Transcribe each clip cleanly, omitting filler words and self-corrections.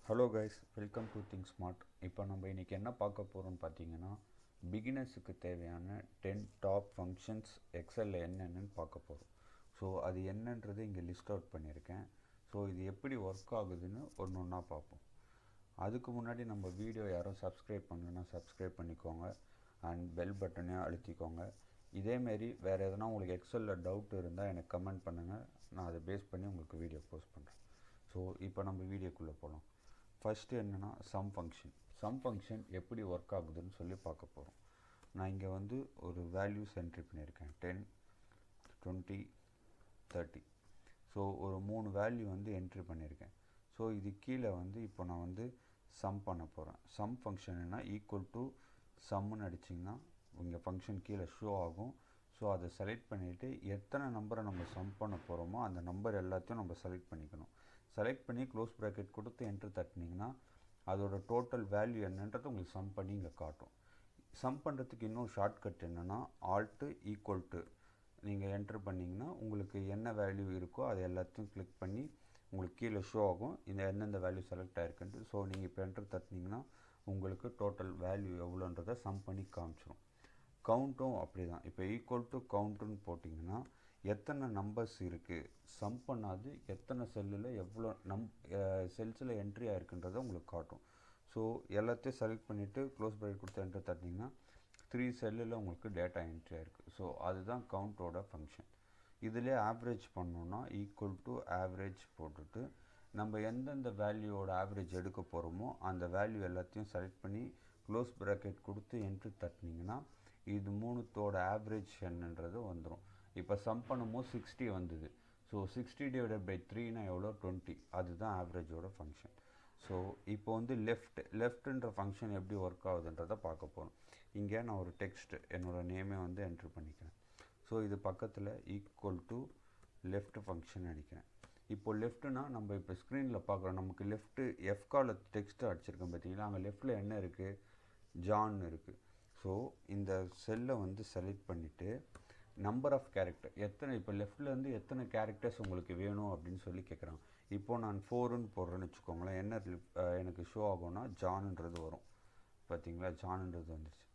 Hello guys, welcome to think smart. இப்போ நம்ம இன்றைக்கி என்ன பார்க்க போகிறோம்னு பார்த்தீங்கன்னா, பிகினர்ஸுக்கு தேவையான 10 டாப் ஃபங்க்ஷன்ஸ் எக்ஸலில் என்னென்னு பார்க்க போகிறோம். ஸோ அது என்னன்றது இங்கே லிஸ்ட் அவுட் பண்ணியிருக்கேன். ஸோ இது எப்படி ஒர்க் ஆகுதுன்னு ஒன்று ஒன்றா பார்ப்போம். அதுக்கு முன்னாடி நம்ம வீடியோ யாரும் சப்ஸ்கிரைப் பண்ணலன்னா சப்ஸ்கிரைப் பண்ணிக்கோங்க அண்ட் பெல் பட்டனையும் அழுத்திக்கோங்க. இதேமாரி வேறு எதனா உங்களுக்கு எக்ஸலில் டவுட் இருந்தால் எனக்கு கமெண்ட் பண்ணுங்கள், நான் அதை பேஸ் பண்ணி உங்களுக்கு வீடியோ போஸ்ட் பண்ணுறேன். ஸோ இப்போ நம்ம வீடியோக்குள்ளே போகலாம். ஃபஸ்ட்டு என்னென்னா சம் ஃபங்க்ஷன் எப்படி ஒர்க் ஆகுதுன்னு சொல்லி பார்க்க போகிறோம். நான் இங்கே வந்து ஒரு வேல்யூஸ் என்ட்ரி பண்ணியிருக்கேன், 10, 20, 30. ஸோ ஒரு 3 வேல்யூ வந்து என்ட்ரி பண்ணியிருக்கேன். ஸோ இது கீழே வந்து இப்போ நான் வந்து சம் பண்ண போகிறேன். சம் ஃபங்க்ஷன்னா ஈக்குவல் டு சம்முன்னு அடிச்சிங்கன்னா இங்கே ஃபங்க்ஷன் கீழே ஷோ ஆகும். ஸோ அதை செலக்ட் பண்ணிவிட்டு எத்தனை நம்பரை நம்ம சம் பண்ண போகிறோமோ அந்த நம்பர் எல்லாத்தையும் நம்ம செலக்ட் பண்ணிக்கணும். செலக்ட் பண்ணி க்ளோஸ் ப்ராக்கெட் கொடுத்து என்ட்ரு தட்டினீங்கன்னா அதோட டோட்டல் வேல்யூ என்னன்றது உங்களுக்கு சம் பண்ணி இங்கே காட்டும். சம் பண்ணுறதுக்கு இன்னும் ஷார்ட்கட் என்னென்னா ஆல்ட்டு ஈக்குவல் டு நீங்கள் என்ட்ரு பண்ணிங்கன்னா உங்களுக்கு என்ன வேல்யூ இருக்கோ அதை எல்லாத்தையும் கிளிக் பண்ணி உங்களுக்கு கீழே ஷோ ஆகும் இந்த எந்தெந்த வேல்யூ செலக்ட் ஆகிருக்குன்ட்டு. ஸோ நீங்கள் இப்போ என்ட்ரு தட்டினீங்கன்னா உங்களுக்கு டோட்டல் வேல்யூ எவ்வளோன்றதை சம் பண்ணி காமிச்சிடும். கவுண்ட்டும் அப்படி தான். இப்போ ஈக்குவல் டு கவுண்ட்டுன்னு போட்டிங்கன்னா எத்தனை நம்பர்ஸ் இருக்குது, சம் பண்ணாது எத்தனை செல்லில் எவ்வளோ செல்ஸில் என்ட்ரி ஆகிருக்குன்றதை உங்களுக்கு காட்டும். ஸோ எல்லாத்தையும் செலக்ட் பண்ணிவிட்டு க்ளோஸ் ப்ராக்கெட் கொடுத்து என்ட்ரு தட்டிங்கன்னா 3 செல்லில் உங்களுக்கு டேட்டா என்ட்ரி ஆகிருக்கு. ஸோ அதுதான் கவுண்டோட ஃபங்க்ஷன். இதிலே ஆவரேஜ் பண்ணோன்னா ஈக்குவல் டு ஆவரேஜ் போட்டுட்டு நம்ம எந்தெந்த வேல்யூவோட ஆவரேஜ் எடுக்க போகிறோமோ அந்த வேல்யூ எல்லாத்தையும் செலக்ட் பண்ணி க்ளோஸ் ப்ராக்கெட் கொடுத்து என்ட்ரு தட்டினீங்கன்னா இது மூணுத்தோட ஆவரேஜ் என்னன்றது வந்துடும். இப்போ சம் பண்ணும்போது 60 வந்தது. ஸோ 60 டிவைடட் பை 3னா எவ்வளோ, 20. அதுதான் ஆவரேஜோட ஃபங்க்ஷன். ஸோ இப்போ வந்து லெஃப்ட்ன்ற ஃபங்க்ஷன் எப்படி ஒர்க் ஆகுதுன்றதை பார்க்க போகிறோம். இங்கே நான் ஒரு டெக்ஸ்ட் என்னோடய நேமே வந்து என்ட்ரு பண்ணிக்கிறேன். ஸோ இது பக்கத்தில் ஈக்குவல் டு லெஃப்ட் ஃபங்க்ஷன் அடிக்கிறேன். இப்போ லெஃப்ட்னா நம்ம இப்போ ஸ்க்ரீனில் பார்க்குறோம், நமக்கு லெஃப்ட்டு எஃப் கால டெக்ஸ்ட்டு அடிச்சிருக்கோம் பார்த்தீங்களா, அங்கே லெஃப்ட்டில் என்ன இருக்குது, ஜான் இருக்குது. ஸோ இந்த செல்லை வந்து செலக்ட் பண்ணிவிட்டு நம்பர் ஆஃப் கேரக்டர் எத்தனை, இப்போ லெஃப்ட்லேருந்து எத்தனை கேரக்டர்ஸ் உங்களுக்கு வேணும் அப்படின்னு சொல்லி கேட்குறாங்க. இப்போது நான் 4ன்னு போடுறேன்னு வச்சுக்கோங்களேன். என்ன எனக்கு ஷோ ஆகும்னா ஜான்ன்றது வரும். பார்த்தீங்களா, ஜான்ன்றது வந்துடுச்சு.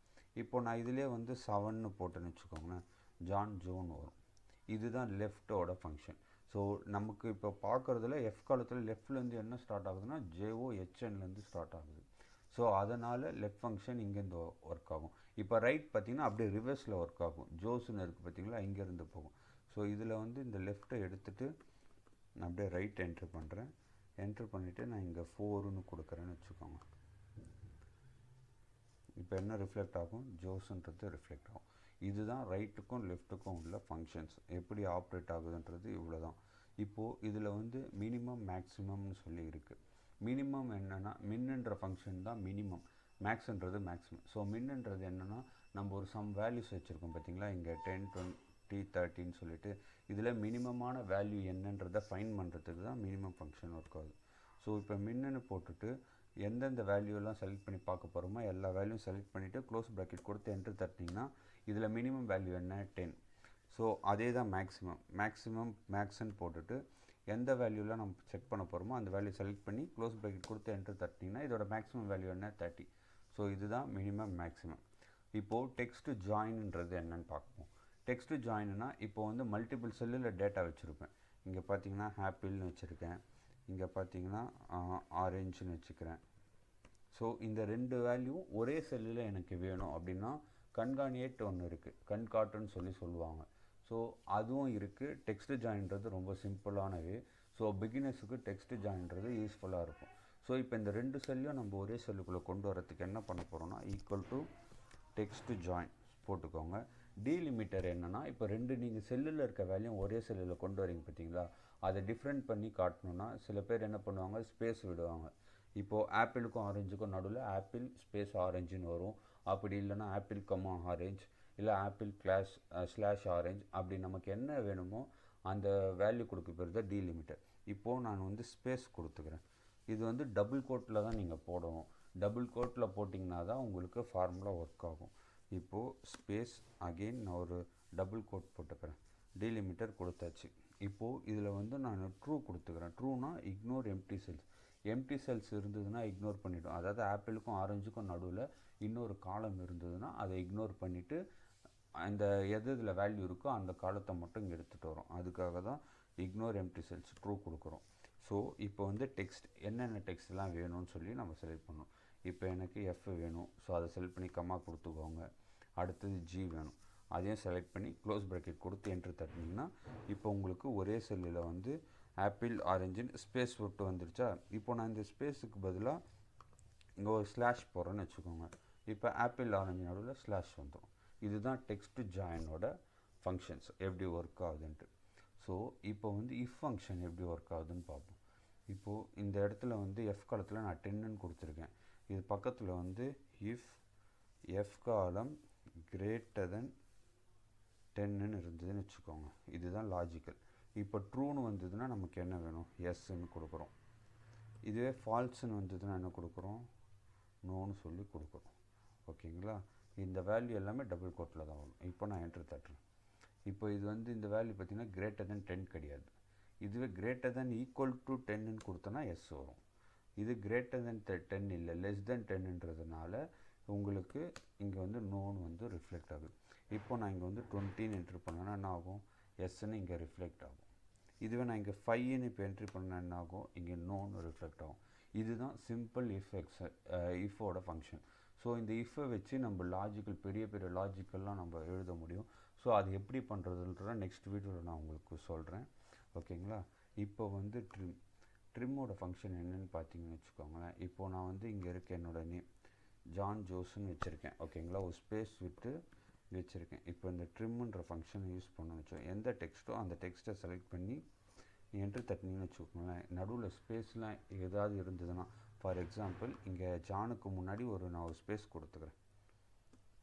இப்போது நான் இதிலே வந்து 7ன்னு போட்டேன்னு வச்சுக்கோங்களேன், ஜோன் வரும். இதுதான் லெஃப்ட்டோட ஃபங்க்ஷன். ஸோ நமக்கு இப்போ பார்க்குறதுல எஃப் காலத்தில் லெஃப்ட்லேருந்து என்ன ஸ்டார்ட் ஆகுதுன்னா JOHNலேருந்து ஸ்டார்ட் ஆகுது. ஸோ அதனால் லெஃப்ட் ஃபங்க்ஷன் இங்கேருந்து ஒர்க் ஆகும். இப்போ ரைட் பார்த்திங்கன்னா அப்படியே ரிவர்ஸில் ஒர்க் ஆகும். ஜோஸ்ன்னு இருக்குது பார்த்திங்களா, இங்கேருந்து போகும். ஸோ இதில் வந்து இந்த லெஃப்ட்டை எடுத்துகிட்டு நான் அப்படியே ரைட் என்ட்ரு பண்ணுறேன். என்ட்ரு பண்ணிவிட்டு நான் இங்கே 4ன்னு கொடுக்குறேன்னு வச்சுக்கோங்க. இப்போ என்ன ரிஃப்ளெக்ட் ஆகும், ஜோஸ்ன்றது ரிஃப்ளெக்ட் ஆகும். இதுதான் ரைட்டுக்கும் லெஃப்ட்டுக்கும் உள்ள ஃபங்க்ஷன்ஸ் எப்படி ஆப்ரேட் ஆகுதுன்றது இவ்வளோ தான். இப்போது இதில் வந்து மினிமம் மேக்ஸிமம்னு சொல்லி இருக்குது. மினிமம் என்னென்னா மின்னுன்ற ஃபங்க்ஷன் தான் மினிமம், மேக்ஸ்ன்றது மேக்ஸிமம். ஸோ மின்னுன்றது என்னென்னா நம்ம ஒரு சம் வேல்யூஸ் வச்சுருக்கோம் பார்த்தீங்களா, இங்கே 10, 20, 30ன்னு சொல்லிட்டு இதில் மினிமமான வேல்யூ என்னன்றதை ஃபைன் பண்ணுறதுக்கு தான் மினிமம் ஃபங்க்ஷன் ஒர்க் ஆகுது. ஸோ இப்போ மின்னுன்னு போட்டுட்டு எந்தெந்த வேல்யூலாம் செலக்ட் பண்ணி பார்க்க போகிறோமோ எல்லா வேல்யூவும் செலக்ட் பண்ணிவிட்டு க்ளோஸ் ப்ராக்கெட் கொடுத்து என்ட்ரு தட்டிங்கன்னா இதில் மினிமம் வேல்யூ என்ன, 10. ஸோ அதே தான் மேக்ஸ்ன்னு போட்டுட்டு எந்த வேல்யூவில் நம்ம செக் பண்ண போகிறோமோ அந்த வேல்யூ செலக்ட் பண்ணி க்ளோஸ் ப்ராக்கெட் கொடுத்து என்ட்ரு தட்டிங்கன்னா இதோட மேக்ஸிமம் வேல்யூ என்ன, 30. ஸோ இதுதான் மினிமம் மேக்ஸிமம். இப்போது டெக்ஸ்ட்டு ஜாயின்ன்றது என்னென்னு பார்ப்போம். டெக்ஸ்ட்டு ஜாயின்னா இப்போ வந்து மல்டிபிள் செல்லில் டேட்டா வச்சுருப்பேன். இங்கே பார்த்தீங்கன்னா ஆப்பிள்னு வச்சுருக்கேன், இங்கே பார்த்தீங்கன்னா ஆரஞ்சுன்னு வச்சுக்கிறேன். ஸோ இந்த 2 வேல்யூவும் ஒரே செல்லில் எனக்கு வேணும் அப்படின்னா கண்காணியேட் ஒன்று இருக்குது, கண்காட்டுன்னு சொல்லுவாங்க. ஸோ அதுவும் இருக்குது. டெக்ஸ்ட் ஜாயின்றது ரொம்ப சிம்பிளானவே. ஸோ பிகினர்ஸுக்கு டெக்ஸ்ட் ஜாயின்றது யூஸ்ஃபுல்லாக இருக்கும். ஸோ இப்போ இந்த 2 செல்லையும் நம்ம ஒரே செல்லுக்குள்ளே கொண்டு வரதுக்கு என்ன பண்ண போகிறோம்னா ஈக்குவல் டு டெக்ஸ்ட் ஜாயின் போட்டுக்கோங்க. டீலிமிட்டர் என்னென்னா இப்போ நீங்கள் செல்லில் இருக்க வேல்யூ ஒரே செல்லில் கொண்டு வரீங்க பார்த்தீங்களா, அதை டிஃப்ரெண்ட் பண்ணி காட்டணுன்னா சில பேர் என்ன பண்ணுவாங்க, ஸ்பேஸ் விடுவாங்க. இப்போது ஆப்பிளுக்கும் ஆரஞ்சுக்கும் நடுவில் ஆப்பிள் ஸ்பேஸ் ஆரஞ்சுன்னு வரும். அப்படி இல்லைனா ஆப்பிள் கம்மா ஆரஞ்ச், இல்லை ஆப்பிள் ஸ்லாஷ் ஆரஞ்ச், அப்படி நமக்கு என்ன வேணுமோ அந்த வேல்யூ கொடுக்க போகிறது தான் டீலிமிட்டர். இப்போது நான் வந்து ஸ்பேஸ் கொடுத்துக்கிறேன். இது வந்து டபுள் கோட்டில் தான் நீங்கள் போடணும். டபுள் கோட்டில் போட்டிங்கன்னா தான் உங்களுக்கு ஃபார்முலா ஒர்க் ஆகும். இப்போது ஸ்பேஸ் அகெயின் நான் ஒரு டபுள் கோட் போட்டுக்கிறேன். டீலிமிட்டர் கொடுத்தாச்சு. இப்போது இதில் வந்து நான் ட்ரூ கொடுத்துக்கிறேன். ட்ரூனா ignore empty cells. Empty cells இருந்ததுன்னா இக்னோர் பண்ணிவிடும். அதாவது ஆப்பிளுக்கும் ஆரஞ்சுக்கும் நடுவில் இன்னொரு காலம் இருந்ததுன்னா அதை இக்னோர் பண்ணிவிட்டு அந்த இதில் வேல்யூ இருக்கோ அந்த காலத்தை மட்டும் இங்கே எடுத்துகிட்டு வரும். அதுக்காக தான் இக்னோர் எம்டி செல்ஸ் ட்ரூ கொடுக்குறோம். ஸோ இப்போ வந்து டெக்ஸ்ட் என்னென்ன டெக்ஸ்ட்லாம் வேணும்னு சொல்லி நம்ம செலக்ட் பண்ணோம். இப்போ எனக்கு எஃப் வேணும், ஸோ அதை செலக்ட் பண்ணி கம்மா கொடுத்துக்கோங்க. அடுத்தது ஜி வேணும், அதையும் செலக்ட் பண்ணி க்ளோஸ் ப்ராக்கெட் கொடுத்து என்ட்ரு தட்டினீங்கன்னா இப்போ உங்களுக்கு ஒரே செல்லில் வந்து ஆப்பிள் ஆரஞ்சுன்னு ஸ்பேஸ் விட்டு வந்துருச்சா. இப்போ நான் இந்த ஸ்பேஸுக்கு பதிலாக இங்கே ஒரு ஸ்லாஷ் போடுறேன்னு வச்சுக்கோங்க. இப்போ ஆப்பிள் ஆரஞ்சு நடுவில் ஸ்லாஷ் வந்துடும். இதுதான் டெக்ஸ்ட் ஜாயினோட ஃபங்க்ஷன்ஸ் எப்படி ஒர்க் ஆகுதுன்ட்டு. ஸோ இப்போ வந்து இஃப் ஃபங்க்ஷன் எப்படி ஒர்க் ஆகுதுன்னு பார்ப்போம். இப்போது இந்த இடத்துல வந்து எஃப் காலத்தில் நான் 10ன்னு கொடுத்துருக்கேன். இது பக்கத்தில் வந்து if F column greater than 10ன்னு இருந்ததுன்னு வச்சுக்கோங்க. இதுதான் லாஜிக்கல். இப்போ ட்ரூன்னு வந்ததுன்னா நமக்கு என்ன வேணும், எஸ்ன்னு கொடுக்குறோம். இதுவே ஃபால்ஸுன்னு வந்ததுன்னா என்ன கொடுக்குறோம், நோன்னு சொல்லி கொடுக்குறோம். ஓகேங்களா. இந்த வேல்யூ எல்லாமே டபுள் கோட்டில் தான் வரும். இப்போ நான் என்ட்ரு தட்டுறேன். இப்போ இது வந்து இந்த வேல்யூ பார்த்திங்கன்னா கிரேட்டர் தென் 10 கிடையாது. இதுவே கிரேட்டர் தென் ஈக்குவல் டு 10ன்னு கொடுத்தோன்னா எஸ் வரும். இது கிரேட்டர் தென் 10 இல்லை, லெஸ் தென் 10ன்றதுனால உங்களுக்கு இங்கே வந்து நோன்னு வந்து ரிஃப்ளெக்ட் ஆகுது. இப்போ நான் இங்கே வந்து 20ன்னு என்ட்ரி பண்ணேன்னா என்ன ஆகும், எஸ்ன்னு இங்கே ரிஃப்ளெக்ட் ஆகும். இதுவே நான் இங்கே 5ன்னு இப்போ என்ட்ரி பண்ணேன்னா என்ன ஆகும், இங்கே நோன்னு ரிஃப்ளெக்ட் ஆகும். இதுதான் சிம்பிள் இஃபோட ஃபங்க்ஷன். ஸோ இந்த இஃபை வச்சு நம்ம லாஜிக்கல் பெரிய பெரிய லாஜிக்கல்லாம் நம்ம எழுத முடியும். ஸோ அது எப்படி பண்ணுறதுன்ற நெக்ஸ்ட் வீடியோவில் நான் உங்களுக்கு சொல்கிறேன். ஓகேங்களா. இப்போ வந்து ட்ரிம்மோட ஃபங்க்ஷன் என்னென்னு பார்த்தீங்கன்னு வச்சுக்கோங்களேன். இப்போது நான் வந்து இங்கே இருக்க என்னோடய நேம் ஜான் ஜோஸ்ன்னு வச்சுருக்கேன். ஓகேங்களா. ஒரு ஸ்பேஸ் விட்டு வச்சுருக்கேன். இப்போ இந்த ட்ரிம்முன்ற ஃபங்க்ஷனை யூஸ் பண்ண வச்சோம். எந்த டெக்ஸ்ட்டோ அந்த டெக்ஸ்ட்டை செலக்ட் பண்ணி என்ட்ரு தட்டினீங்கன்னு வச்சுக்கோங்களேன். நடுவில் ஸ்பேஸ்லாம் ஏதாவது இருந்ததுன்னா, ஃபார் எக்ஸாம்பிள் இங்கே ஜானுக்கு முன்னாடி நான் ஒரு ஸ்பேஸ் கொடுத்துக்கிறேன்.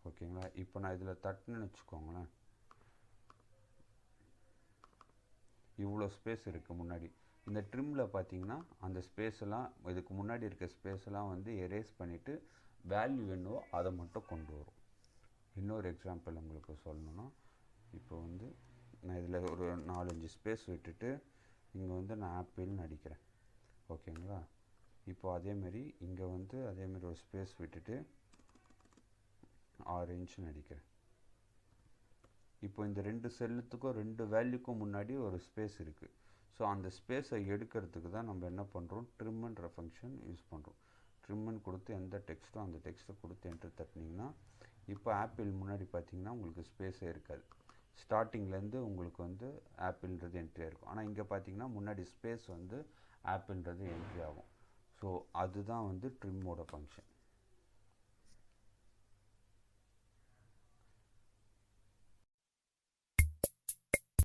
ஓகேங்களா. இப்போ நான் இதில் தட்டுன்னு வச்சுக்கோங்களேன். இவ்வளோ ஸ்பேஸ் இருக்குது முன்னாடி. இந்த ட்ரிம்மில் பார்த்தீங்கன்னா அந்த ஸ்பேஸெல்லாம் இதுக்கு முன்னாடி இருக்க ஸ்பேஸெல்லாம் வந்து எரேஸ் பண்ணிவிட்டு வேல்யூ என்னவோ அதை மட்டும் கொண்டு வரும். இன்னொரு எக்ஸாம்பிள் உங்களுக்கு சொல்லணுன்னா, இப்போ வந்து நான் இதில் ஒரு 4-5 ஸ்பேஸ் விட்டுட்டு இங்கே வந்து நான் ஆப்பிள்னு அடிக்கிறேன். ஓகேங்களா. இப்போ அதேமாரி இங்கே வந்து அதேமாரி ஒரு ஸ்பேஸ் விட்டுட்டு ஆரஞ்சுன்னு அடிக்கிறேன். இப்போ இந்த 2 செல்லுத்துக்கும் 2 வேல்யூக்கும் முன்னாடி ஒரு ஸ்பேஸ் இருக்குது. ஸோ அந்த ஸ்பேஸை எடுக்கிறதுக்கு தான் நம்ம என்ன பண்ணுறோம், ட்ரிம்முன்ற ஃபங்க்ஷன் யூஸ் பண்ணுறோம். ட்ரிம்முன்னு கொடுத்து எந்த டெக்ஸ்ட்டோ அந்த டெக்ஸ்ட்டை கொடுத்து என்ட்ரு தட்டினீங்கன்னா இப்போ ஆப்பிள் முன்னாடி பார்த்தீங்கன்னா உங்களுக்கு ஸ்பேஸே இருக்காது. ஸ்டார்டிங்லேருந்து உங்களுக்கு வந்து ஆப்பிள்ன்றது என்ட்ரி ஆகிருக்கும். ஆனால் இங்கே பார்த்தீங்கன்னா முன்னாடி ஸ்பேஸ் வந்து ஆப்பிள்ன்றது என்ட்ரி ஆகும். ஸோ அதுதான் வந்து ட்ரிம்மோட ஃபங்க்ஷன்.